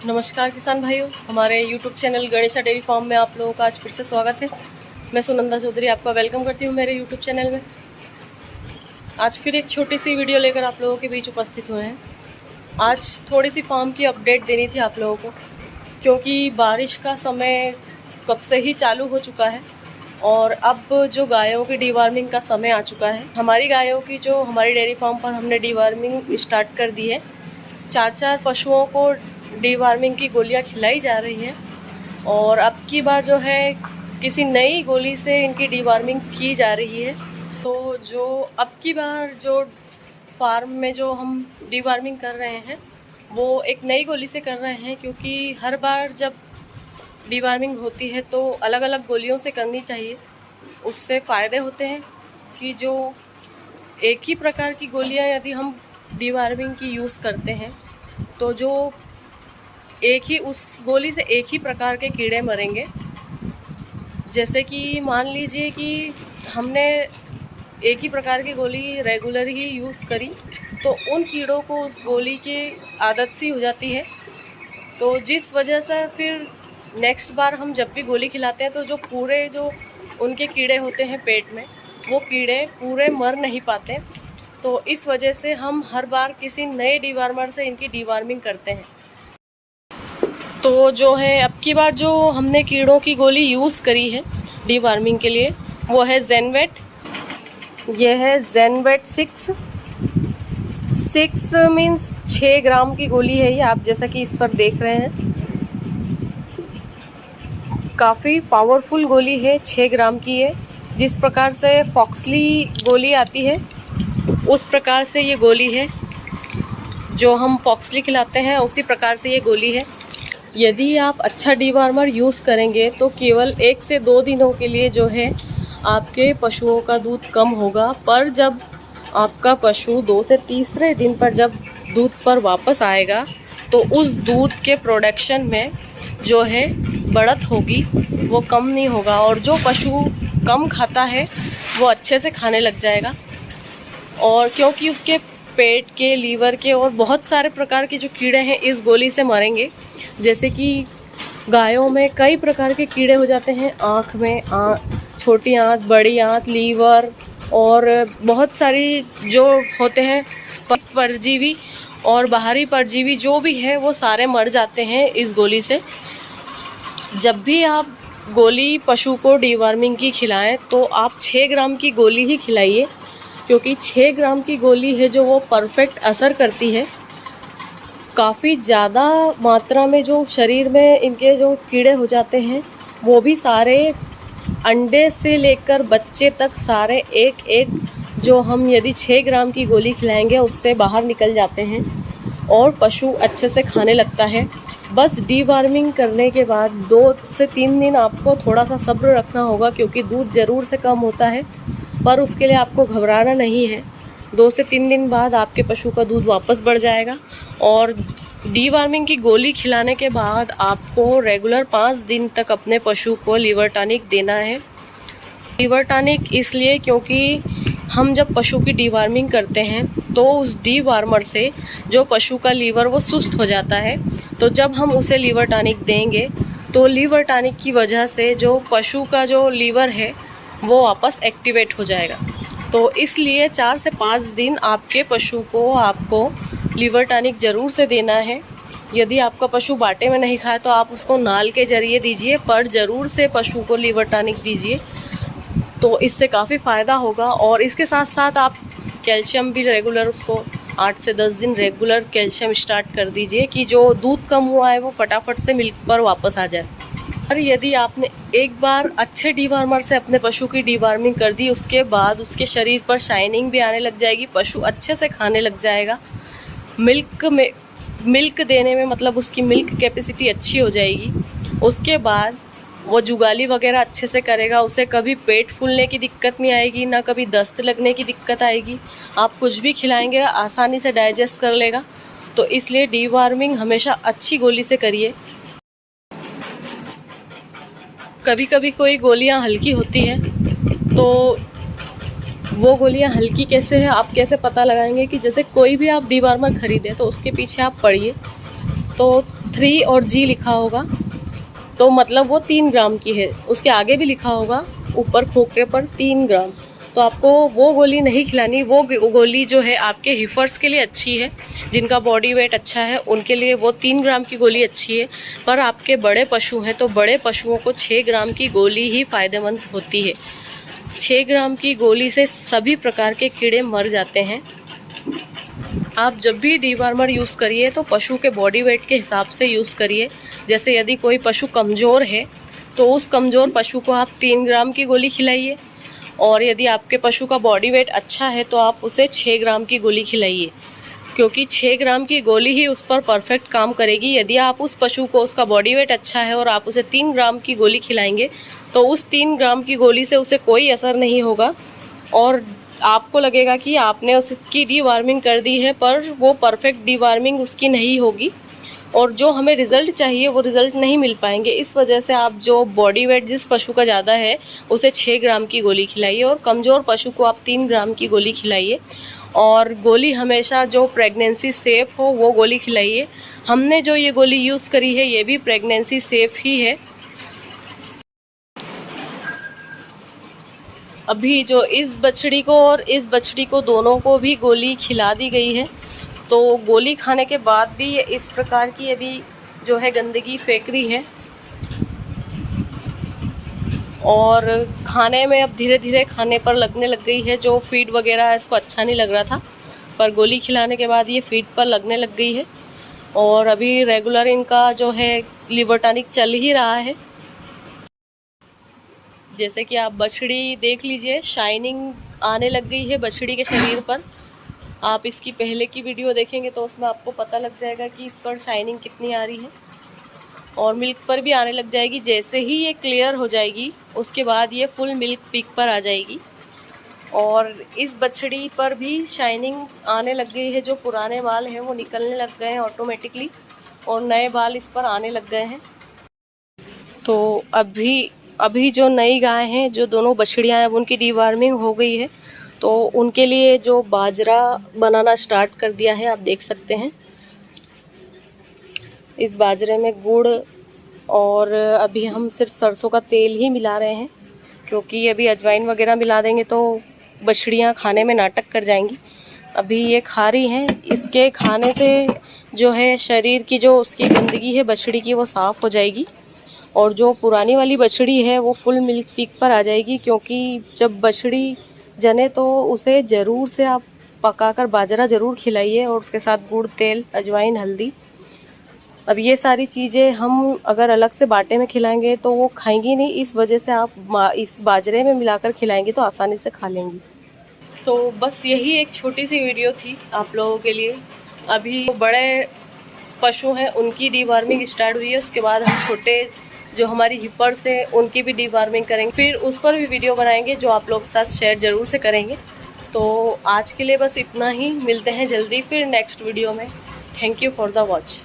नमस्कार किसान भाइयों, हमारे YouTube channel Ganesha dairy farm में आप लोगों का आज फिर से स्वागत है। मैं सुनंदा चौधरी आपका वेलकम करती हूँ मेरे YouTube चैनल में। आज फिर एक छोटी सी वीडियो लेकर आप लोगों के बीच उपस्थित हुए हैं। आज थोड़ी सी फार्म की अपडेट देनी थी आप लोगों को, क्योंकि बारिश का समय कब से ही चालू हो चुका है और अब जो गायों की डीवार्मिंग का समय आ चुका है। हमारी गायों की जो हमारी डेयरी फार्म पर हमने डीवार्मिंग स्टार्ट कर दी है। 4 पशुओं को डीवार्मिंग की गोलियां खिलाई जा रही हैं और अब की बार जो है किसी नई गोली से इनकी डीवार्मिंग की जा रही है। तो जो अब की बार जो फार्म में जो हम डीवार्मिंग कर रहे हैं वो एक नई गोली से कर रहे हैं, क्योंकि हर बार जब डीवार्मिंग होती है तो अलग अलग गोलियों से करनी चाहिए। उससे फ़ायदे होते हैं कि जो एक ही प्रकार की गोलियां यदि हम डीवार्मिंग की यूज़ करते हैं तो जो एक ही उस गोली से एक ही प्रकार के कीड़े मरेंगे। जैसे कि मान लीजिए कि हमने एक ही प्रकार की गोली रेगुलर ही यूज़ करी तो उन कीड़ों को उस गोली की आदत सी हो जाती है, तो जिस वजह से फिर नेक्स्ट बार हम जब भी गोली खिलाते हैं तो जो उनके कीड़े होते हैं पेट में, वो कीड़े पूरे मर नहीं पाते। तो इस वजह से हम हर बार किसी नए डीवार्मर से इनकी डीवार्मिंग करते हैं। तो जो है अब की बार जो हमने कीड़ों की गोली यूज़ करी है डीवार्मिंग के लिए वो है जेनवेट। ये है जेनवेट 6 मीन्स 6 ग्राम की गोली है ये, आप जैसा कि इस पर देख रहे हैं। काफ़ी पावरफुल गोली है, 6 ग्राम की है। जिस प्रकार से फॉक्सली गोली आती है उस प्रकार से ये गोली है। जो हम फॉक्सली खिलाते हैं उसी प्रकार से ये गोली है। यदि आप अच्छा डीवार्मर यूज़ करेंगे तो केवल 1 से 2 दिनों के लिए जो है आपके पशुओं का दूध कम होगा, पर जब आपका पशु 2 से तीसरे दिन पर जब दूध पर वापस आएगा तो उस दूध के प्रोडक्शन में जो है बढ़त होगी, वो कम नहीं होगा। और जो पशु कम खाता है वो अच्छे से खाने लग जाएगा, और क्योंकि उसके पेट के, लीवर के और बहुत सारे प्रकार के जो कीड़े हैं इस गोली से मरेंगे। जैसे कि गायों में कई प्रकार के कीड़े हो जाते हैं, आँख में छोटी आँत, बड़ी आँत, लीवर और बहुत सारी जो होते हैं परजीवी और बाहरी परजीवी जो भी है वो सारे मर जाते हैं इस गोली से। जब भी आप गोली पशु को डीवार्मिंग की खिलाएं तो आप 6 ग्राम की गोली ही खिलाइए, क्योंकि 6 ग्राम की गोली है जो वो परफेक्ट असर करती है। काफ़ी ज़्यादा मात्रा में जो शरीर में इनके जो कीड़े हो जाते हैं वो भी सारे अंडे से लेकर बच्चे तक सारे एक एक जो हम यदि 6 ग्राम की गोली खिलाएंगे उससे बाहर निकल जाते हैं और पशु अच्छे से खाने लगता है। बस डीवार्मिंग करने के बाद 2 से 3 दिन आपको थोड़ा सा सब्र रखना होगा, क्योंकि दूध ज़रूर से कम होता है, पर उसके लिए आपको घबराना नहीं है। 2 से 3 दिन बाद आपके पशु का दूध वापस बढ़ जाएगा। और डीवार्मिंग की गोली खिलाने के बाद आपको रेगुलर 5 दिन तक अपने पशु को लीवर टॉनिक देना है। लीवर टॉनिक इसलिए क्योंकि हम जब पशु की डीवार्मिंग करते हैं तो उस डीवार्मर से जो पशु का लीवर वो सुस्त हो जाता है, तो जब हम उसे लीवर टॉनिक देंगे तो लीवर टॉनिक की वजह से जो पशु का जो लीवर है वो वापस एक्टिवेट हो जाएगा। तो इसलिए 4 से 5 दिन आपके पशु को आपको लीवर टॉनिक ज़रूर से देना है। यदि आपका पशु बाटे में नहीं खाए तो आप उसको नाल के ज़रिए दीजिए, पर ज़रूर से पशु को लीवर टॉनिक दीजिए, तो इससे काफ़ी फ़ायदा होगा। और इसके साथ साथ आप कैल्शियम भी रेगुलर उसको 8 से 10 दिन रेगुलर कैल्शियम स्टार्ट कर दीजिए कि जो दूध कम हुआ है वो फटाफट से मिल्क पर वापस आ जाए। और यदि आपने एक बार अच्छे डीवार्मर से अपने पशु की डीवार्मिंग कर दी, उसके बाद उसके शरीर पर शाइनिंग भी आने लग जाएगी, पशु अच्छे से खाने लग जाएगा, मिल्क देने में मतलब उसकी मिल्क कैपेसिटी अच्छी हो जाएगी। उसके बाद वो जुगाली वगैरह अच्छे से करेगा, उसे कभी पेट फूलने की दिक्कत नहीं आएगी, ना कभी दस्त लगने की दिक्कत आएगी। आप कुछ भी खिलाएंगे आसानी से डाइजेस्ट कर लेगा। तो इसलिए डीवार्मिंग हमेशा अच्छी गोली से करिए। कभी कभी कोई गोलियां हल्की होती हैं, तो वो गोलियां हल्की कैसे है, आप कैसे पता लगाएंगे कि जैसे कोई भी आप डीवार्मर खरीदें तो उसके पीछे आप पढ़िए तो 3 और G लिखा होगा तो मतलब वो 3 ग्राम की है। उसके आगे भी लिखा होगा ऊपर खोखे पर 3 ग्राम, तो आपको वो गोली नहीं खिलानी। वो गोली जो है आपके हिफर्स के लिए अच्छी है, जिनका बॉडी वेट अच्छा है उनके लिए वो 3 ग्राम की गोली अच्छी है। पर आपके बड़े पशु हैं तो बड़े पशुओं को 6 ग्राम की गोली ही फ़ायदेमंद होती है। 6 ग्राम की गोली से सभी प्रकार के कीड़े मर जाते हैं। आप जब भी डीवार्मर यूज़ करिए तो पशु के बॉडी वेट के हिसाब से यूज़ करिए। जैसे यदि कोई पशु कमज़ोर है तो उस कमज़ोर पशु को आप 3 ग्राम की गोली खिलाइए, और यदि आपके पशु का बॉडी वेट अच्छा है तो आप उसे 6 ग्राम की गोली खिलाइए, क्योंकि 6 ग्राम की गोली ही उस पर परफेक्ट काम करेगी। यदि आप उस पशु को, उसका बॉडी वेट अच्छा है और आप उसे 3 ग्राम की गोली खिलाएंगे तो उस 3 ग्राम की गोली से उसे कोई असर नहीं होगा और आपको लगेगा कि आपने उसकी डीवार्मिंग कर दी है, पर वो परफेक्ट डीवार्मिंग उसकी नहीं होगी और जो हमें रिज़ल्ट चाहिए वो रिज़ल्ट नहीं मिल पाएंगे। इस वजह से आप जो बॉडी वेट जिस पशु का ज़्यादा है उसे 6 ग्राम की गोली खिलाइए और कमज़ोर पशु को आप 3 ग्राम की गोली खिलाइए। और गोली हमेशा जो प्रेगनेंसी सेफ़ हो वो गोली खिलाइए। हमने जो ये गोली यूज़ करी है ये भी प्रेगनेंसी सेफ़ ही है। अभी जो इस बछड़ी को और इस बछड़ी को दोनों को भी गोली खिला दी गई है, तो गोली खाने के बाद भी ये इस प्रकार की अभी जो है गंदगी फेंक रही है और खाने में अब धीरे धीरे खाने पर लगने लग गई है। जो फीड वगैरह इसको अच्छा नहीं लग रहा था, पर गोली खिलाने के बाद ये फीड पर लगने लग गई है और अभी रेगुलर इनका जो है लिवर टॉनिक चल ही रहा है। जैसे कि आप बछड़ी देख लीजिए, शाइनिंग आने लग गई है बछड़ी के शरीर पर। आप इसकी पहले की वीडियो देखेंगे तो उसमें आपको पता लग जाएगा कि इस पर शाइनिंग कितनी आ रही है और मिल्क पर भी आने लग जाएगी। जैसे ही ये क्लियर हो जाएगी उसके बाद ये फुल मिल्क पीक पर आ जाएगी और इस बछड़ी पर भी शाइनिंग आने लग गई है। जो पुराने बाल हैं वो निकलने लग गए हैं ऑटोमेटिकली और नए बाल इस पर आने लग गए हैं। तो अभी जो नई गाय हैं, जो दोनों बछड़ियाँ हैं, उनकी डीवार्मिंग हो गई है तो उनके लिए जो बाजरा बनाना स्टार्ट कर दिया है, आप देख सकते हैं। इस बाजरे में गुड़ और अभी हम सिर्फ सरसों का तेल ही मिला रहे हैं, क्योंकि अभी अजवाइन वगैरह मिला देंगे तो बछड़ियाँ खाने में नाटक कर जाएंगी। अभी ये खा रही हैं, इसके खाने से जो है शरीर की जो उसकी गंदगी है बछड़ी की वो साफ़ हो जाएगी और जो पुरानी वाली बछड़ी है वो फुल मिल्क पीक पर आ जाएगी। क्योंकि जब बछड़ी जने तो उसे ज़रूर से आप पकाकर बाजरा ज़रूर खिलाइए और उसके साथ गुड़, तेल, अजवाइन, हल्दी। अब ये सारी चीज़ें हम अगर अलग से बाटे में खिलाएंगे तो वो खाएंगी नहीं, इस वजह से आप इस बाजरे में मिलाकर खिलाएंगे तो आसानी से खा लेंगी। तो बस यही एक छोटी सी वीडियो थी आप लोगों के लिए। अभी बड़े पशु हैं उनकी डीवार्मिंग स्टार्ट हुई है, उसके बाद हम छोटे जो हमारी हिपर्स हैं उनकी भी डीवार्मिंग करेंगे, फिर उस पर भी वीडियो बनाएंगे जो आप लोग के साथ शेयर ज़रूर से करेंगे। तो आज के लिए बस इतना ही, मिलते हैं जल्दी फिर नेक्स्ट वीडियो में। Thank you for the watch.